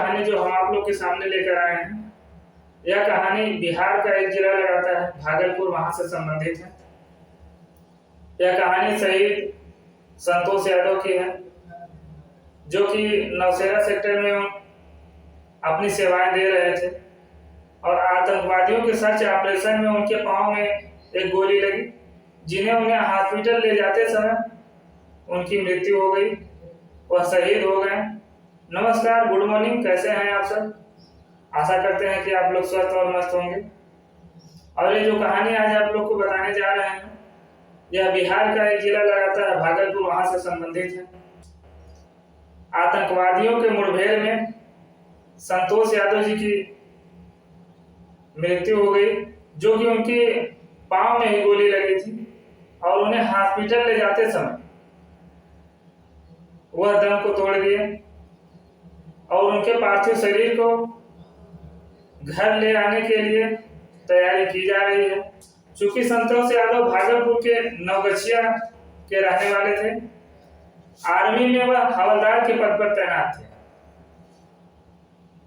कहानी जो हम आप लोग के सामने लेकर आए हैं, यह कहानी बिहार का एक जिला लगाता है भागलपुर, वहां से संबंधित है। यह कहानी शहीद संतोष यादव की है, जो कि नौशेरा सेक्टर में अपनी सेवाएं दे रहे थे और आतंकवादियों के सर्च ऑपरेशन में उनके पांव में एक गोली लगी, जिन्हें उन्हें हॉस्पिटल ले जाते समय उनकी मृत्यु हो गई, वह शहीद हो गए। नमस्कार, गुड मॉर्निंग, कैसे हैं आप सब? आशा करते हैं कि आप लोग स्वस्थ और मस्त होंगे। और ये जो कहानी आज आप लोग को बताने जा रहे हैं, यह बिहार का एक जिला लगाता है भागलपुर, वहां से संबंधित है। आतंकवादियों के मुठभेड़ में संतोष यादव जी की मृत्यु हो गई, जो कि उनके पांव में ही गोली लगी थी और उन्हें हॉस्पिटल ले जाते समय वह दम को तोड़ दिए और उनके पार्थिव शरीर को घर ले आने के लिए तैयारी की जा रही है। चूंकि संतोष यादव भागलपुर के नवगछिया के रहने वाले थे, आर्मी में वह हवलदार के पद पर तैनात थे।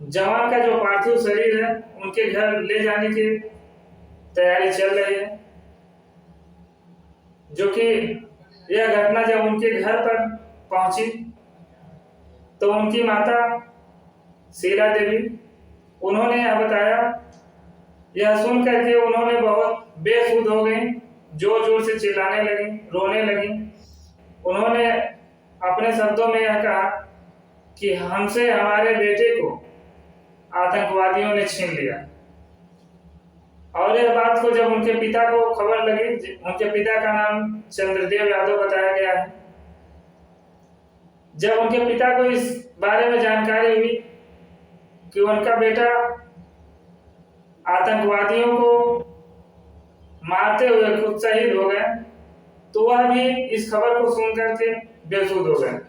जवान का जो पार्थिव शरीर है उनके घर ले जाने की तैयारी चल रही है, जो कि यह घटना जब उनके घर पर पहुंची तो उनकी माता शीला देवी, उन्होंने यह बताया, यह सुन करके उन्होंने बहुत बेसुध हो गई, जोर जोर से चिल्लाने लगी, रोने लगी। उन्होंने अपने शब्दों में यह कहा कि हमसे हमारे बेटे को आतंकवादियों ने छीन लिया। और यह बात को जब उनके पिता को खबर लगी, उनके पिता का नाम चंद्रदेव यादव बताया गया है, जब उनके पिता को इस बारे में जानकारी हुई कि उनका बेटा आतंकवादियों को मारते हुए खुद शहीद हो गए, तो वह भी इस खबर को सुन करके बेसुध हो गए।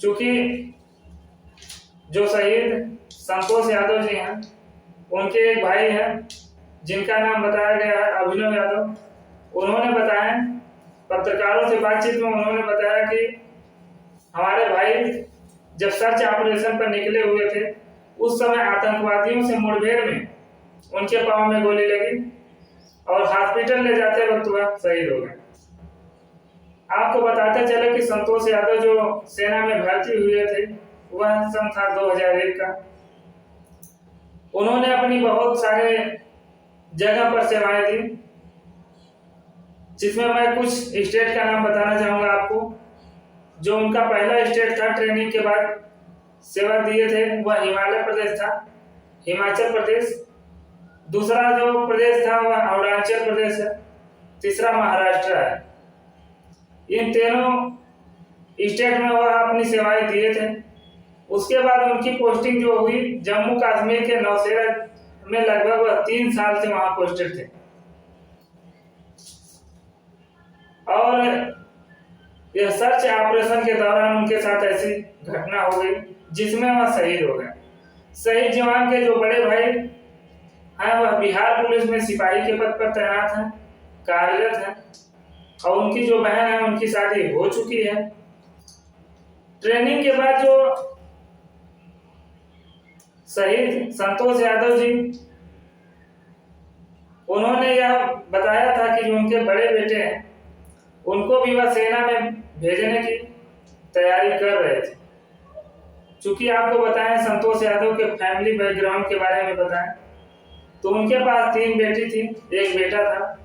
चूंकि जो शहीद संतोष यादव जी हैं, उनके एक भाई हैं जिनका नाम बताया गया है अभिनव यादव। उन्होंने बताया, पत्रकारों से बातचीत में उन्होंने बताया कि हमारे भाई जब सर्च ऑपरेशन पर निकले हुए थे, उस समय आतंकवादियों से मुठभेड़ में उनके पांव में गोली लगी और हॉस्पिटल ले जाते वक्त वह शहीद हो गए। आपको बताते चले कि संतोष यादव जो सेना में भर्ती हुए थे, वह सन था 2001 का। उन्होंने अपनी बहुत सारे जगह पर सेवाएं दी, जिसमें मैं कुछ स्टेट का नाम बताना चाहूंगा आपको। जो उनका पहला स्टेट था ट्रेनिंग के बाद सेवा दिए थे, वह हिमाचल प्रदेश था, हिमाचल प्रदेश। दूसरा जो प्रदेश था वह अरुणाचल प्रदेश है, तीसरा महाराष्ट्र है। इन तीनों स्टेट में वह अपनी सेवाएं दिए थे। उसके बाद उनकी पोस्टिंग जो हुई जम्मू कश्मीर के नौशेरा में, लगभग वह 3 साल से वहां पोस्टेड थे। और यह सर्च ऑपरेशन के दौरान उनके साथ ऐसी घटना हो गई जिसमें वह शहीद हो गए। शहीद जवान के जो बड़े भाई हैं, वह बिहार पुलिस में सिपाही के पद पर तैनात हैं, कार्यरत हैं, और उनकी जो बहन है उनकी शादी हो चुकी है। ट्रेनिंग के बाद जो शहीद संतोष यादव जी, उन्होंने यह बताया था कि जो उनके बड़े बेटे हैं उनको भी वह सेना में भेजने की तैयारी कर रहे थे। चूंकि आपको बताएं संतोष यादव के फैमिली बैकग्राउंड के बारे में बताएं, तो उनके पास 3 बेटी थी, 1 बेटा था।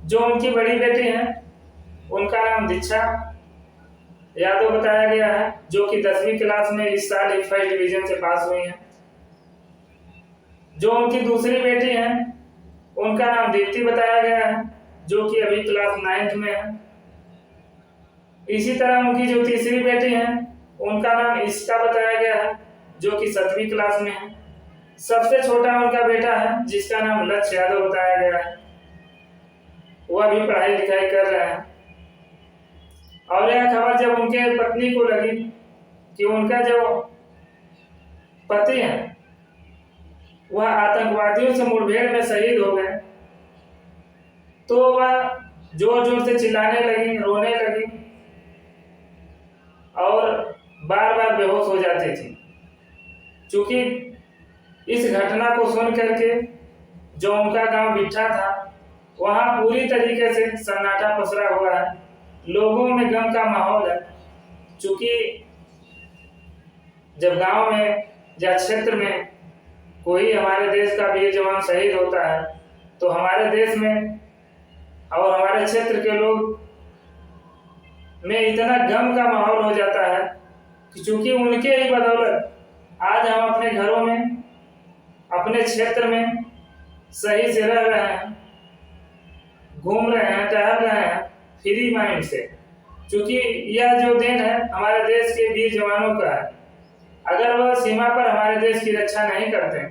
जो उनकी बड़ी बेटी है उनका नाम दीक्षा यादव बताया गया है, जो कि 10वीं क्लास में इस साल ही फर्स्ट डिवीजन से पास हुई है। जो उनकी दूसरी बेटी है उनका नाम दीप्ति बताया गया है, जो कि अभी क्लास 9th में है। इसी तरह उनकी जो तीसरी बेटी है उनका नाम ईशिका बताया गया है, जो कि 7वीं क्लास में है। सबसे छोटा उनका बेटा है जिसका नाम लक्ष्य यादव बताया गया है, वह भी पढ़ाई लिखाई कर रहा है। और यह खबर जब उनके पत्नी को लगी कि उनका जो पति है वह आतंकवादियों से मुठभेड़ में शहीद हो गए, तो वह जोर जोर से चिल्लाने लगी, रोने लगी और बार बार बेहोश हो जाती थी। चूंकि इस घटना को सुन करके जो उनका गांव बिट्ठा था वहां पूरी तरीके से सन्नाटा पसरा हुआ है, लोगों में गम का माहौल है। चूंकि जब गांव में या क्षेत्र में कोई हमारे देश का वीर जवान शहीद होता है तो हमारे देश में और हमारे क्षेत्र के लोग में इतना गम का माहौल हो जाता है कि चूंकि उनके ही बदौलत आज हम अपने घरों में, अपने क्षेत्र में सही से रह रहे हैं, घूम रहे हैं, टहल रहे हैं फ्री माइंड से। चूंकि यह जो देन है हमारे देश के वीर जवानों का है। अगर वह सीमा पर हमारे देश की रक्षा नहीं करते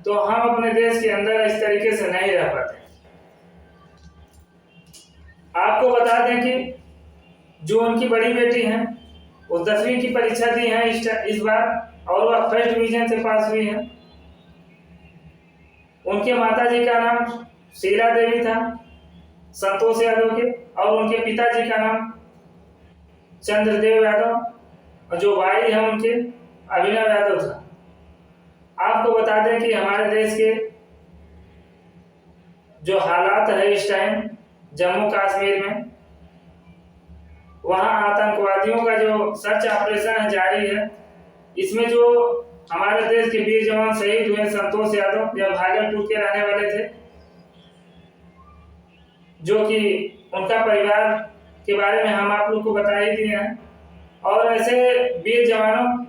तो हम अपने देश के अंदर इस तरीके से नहीं रह पाते। आपको बता दें कि जो उनकी बड़ी बेटी हैं वो 10वीं की परीक्षा दी है इस बार और वह फर्स्ट डिवीजन से पास हुई है। उनके माताजी का नाम शीला देवी था, संतोष यादव के, और उनके पिताजी का नाम चंद्रदेव यादव, और जो भाई है उनके अभिनव यादव था। आपको बता दें कि हमारे देश के जो हालात है इस टाइम जम्मू कश्मीर में, वहां आतंकवादियों का जो सर्च ऑपरेशन जारी है, इसमें जो हमारे देश के वीर जवान शहीद हुए संतोष यादव, यह भागलपुर के रहने वाले थे, जो कि उनका परिवार के बारे में हम आप लोग को बता ही दिए हैं। और ऐसे वीर जवानों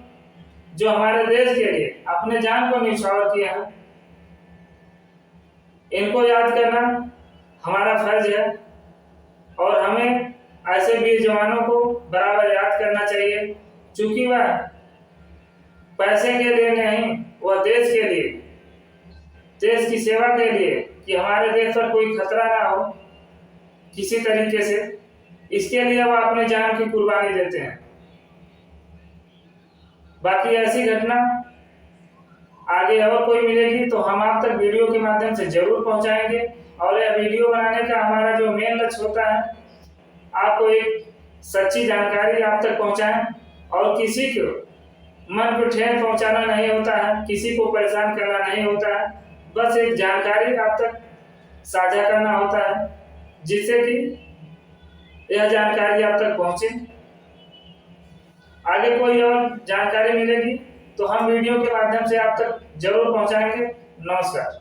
जो हमारे देश के लिए अपने जान को न्यौछावर किए हैं, इनको याद करना हमारा फर्ज है और हमें ऐसे वीर जवानों को बराबर याद करना चाहिए। क्योंकि वह पैसे के लिए नहीं, वह देश के लिए, देश की सेवा के लिए, कि हमारे देश पर कोई खतरा ना हो किसी तरीके से, इसके लिए वह अपने जान की कुर्बानी देते हैं। बाकी ऐसी घटना आगे और कोई मिलेगी तो हम आप तक वीडियो के माध्यम से जरूर पहुंचाएंगे। और यह वीडियो बनाने का हमारा जो मेन लक्ष्य होता है, आपको एक सच्ची जानकारी आप तक पहुंचाएं और किसी को मन को ठेस पहुंचाना नहीं होता है, किसी को परेशान करना नहीं होता है, बस एक जानकारी आप तक साझा करना होता है जिससे कि यह जानकारी आप तक पहुंचे। आगे कोई और जानकारी मिलेगी तो हम वीडियो के माध्यम से आप तक जरूर पहुंचाएंगे। नमस्कार।